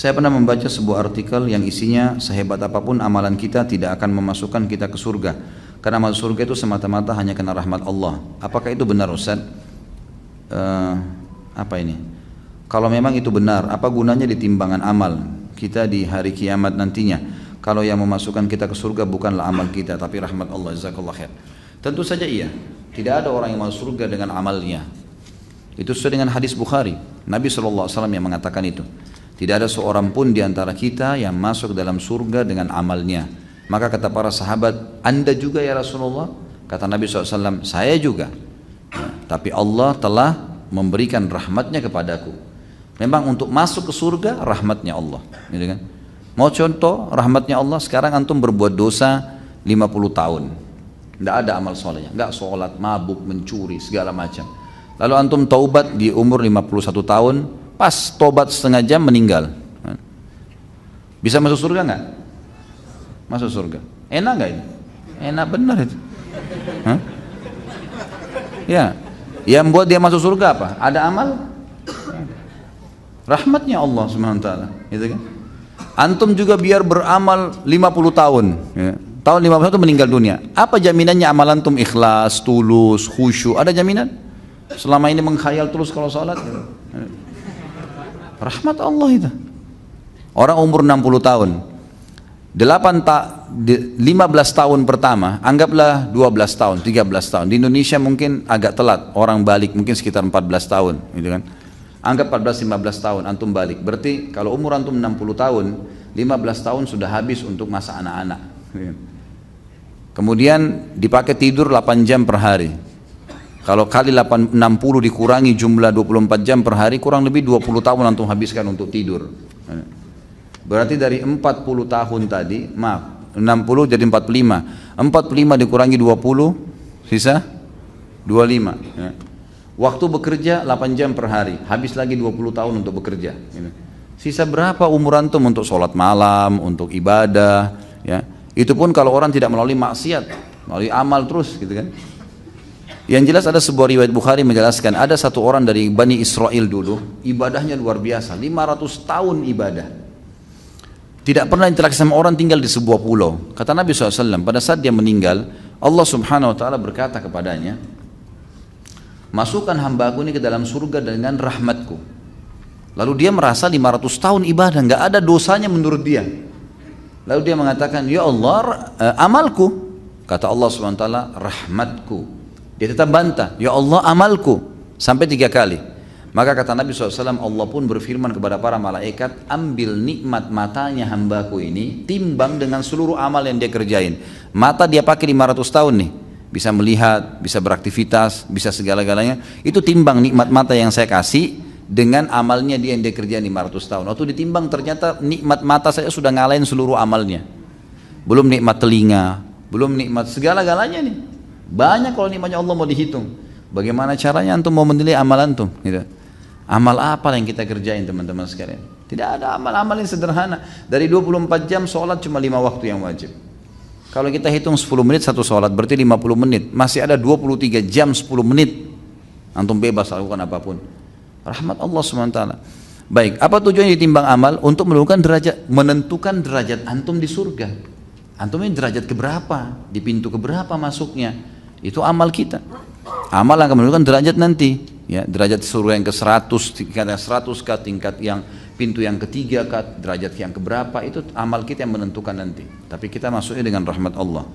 Saya pernah membaca sebuah artikel yang isinya sehebat apapun amalan kita tidak akan memasukkan kita ke surga. Karena masuk surga itu semata-mata hanya karena rahmat Allah. Apakah itu benar, Ustaz? Apa ini? Kalau memang itu benar, apa gunanya di timbangan amal kita di hari kiamat nantinya? Kalau yang memasukkan kita ke surga bukanlah amal kita, tapi rahmat Allah. Jazakallah khair. Tentu saja iya. Tidak ada orang yang masuk surga dengan amalnya. Itu sesuai dengan hadis Bukhari. Nabi SAW yang mengatakan itu. Tidak ada seorang pun di antara kita yang masuk dalam surga dengan amalnya. Maka kata para sahabat, Anda juga ya Rasulullah? Kata Nabi SAW, saya juga. Ya, tapi Allah telah memberikan rahmatnya kepadaku. Memang untuk masuk ke surga, rahmatnya Allah. Gitu kan? Mau contoh rahmatnya Allah, sekarang antum berbuat dosa 50 tahun. Tidak ada amal solehnya. Enggak sholat, mabuk, mencuri, segala macam. Lalu antum taubat di umur 51 tahun, pas tobat setengah jam meninggal. Bisa masuk surga nggak? Masuk surga. Enak nggak ini? Enak benar itu. Hah? Ya, yang buat dia masuk surga apa? Ada amal? Rahmatnya Allah SWT, gitu kan? Antum juga biar beramal 50 tahun. Ya. Tahun 51 meninggal dunia. Apa jaminannya amal antum ikhlas, tulus, khusyuk? Ada jaminan? Selama ini mengkhayal terus kalau sholat? Ya. Rahmat Allah itu. Orang umur 60 tahun 15 tahun pertama, anggaplah 12 tahun, 13 tahun. Di Indonesia mungkin agak telat, orang balik mungkin sekitar 14 tahun gitu kan. Anggap 14-15 tahun antum balik. Berarti kalau umur antum 60 tahun, 15 tahun sudah habis untuk masa anak-anak. Kemudian dipakai tidur 8 jam per hari. Kalau kali 60 dikurangi jumlah 24 jam per hari, kurang lebih 20 tahun antum habiskan untuk tidur. Berarti dari 40 tahun tadi, maaf, 60 jadi 45. 45 dikurangi 20, sisa 25. Waktu bekerja 8 jam per hari, habis lagi 20 tahun untuk bekerja. Sisa berapa umur antum untuk sholat malam, untuk ibadah? Ya, itu pun kalau orang tidak melalui maksiat, melalui amal terus, gitu kan? Yang jelas ada sebuah riwayat Bukhari menjelaskan ada satu orang dari Bani Israel dulu, ibadahnya luar biasa, 500 tahun ibadah. Tidak pernah interaksi sama orang, tinggal di sebuah pulau. Kata Nabi SAW, pada saat dia meninggal, Allah Subhanahu Wa Taala berkata kepadanya, masukkan hambaku ini ke dalam surga dengan rahmatku. Lalu dia merasa 500 tahun ibadah, nggak ada dosanya menurut dia. Lalu dia mengatakan, ya Allah, amalku. Kata Allah Subhanahu Wa Taala, rahmatku. Dia tetap bantah, ya Allah amalku, sampai 3 kali. Maka kata Nabi SAW, Allah pun berfirman kepada para malaikat, ambil nikmat matanya hambaku ini, timbang dengan seluruh amal yang dia kerjain. Mata dia pakai 500 tahun nih, bisa melihat, bisa beraktivitas, bisa segala-galanya. Itu timbang nikmat mata yang saya kasih dengan amalnya dia yang dia kerjain 500 tahun. Waktu ditimbang ternyata nikmat mata saya sudah ngalahin seluruh amalnya. Belum nikmat telinga, belum nikmat segala-galanya nih. Banyak kalau nikmatnya Allah mau dihitung. Bagaimana caranya antum mau menilai amal antum? Gitu. Amal apa yang kita kerjain teman-teman sekalian? Tidak ada amal-amal yang sederhana. Dari 24 jam sholat cuma 5 waktu yang wajib. Kalau kita hitung 10 menit satu sholat berarti 50 menit. Masih ada 23 jam 10 menit. Antum bebas lakukan apapun. Rahmat Allah SWT. Baik, apa tujuannya ditimbang amal? Untuk menentukan derajat antum di surga. Antum ini derajat keberapa? Di pintu keberapa masuknya? Itu amal kita. Amal akan menentukan derajat nanti. Ya, derajat surga yang ke-100, tingkat yang 100 tingkat yang pintu yang ketiga derajat yang keberapa, itu amal kita yang menentukan nanti. Tapi kita masuknya dengan rahmat Allah.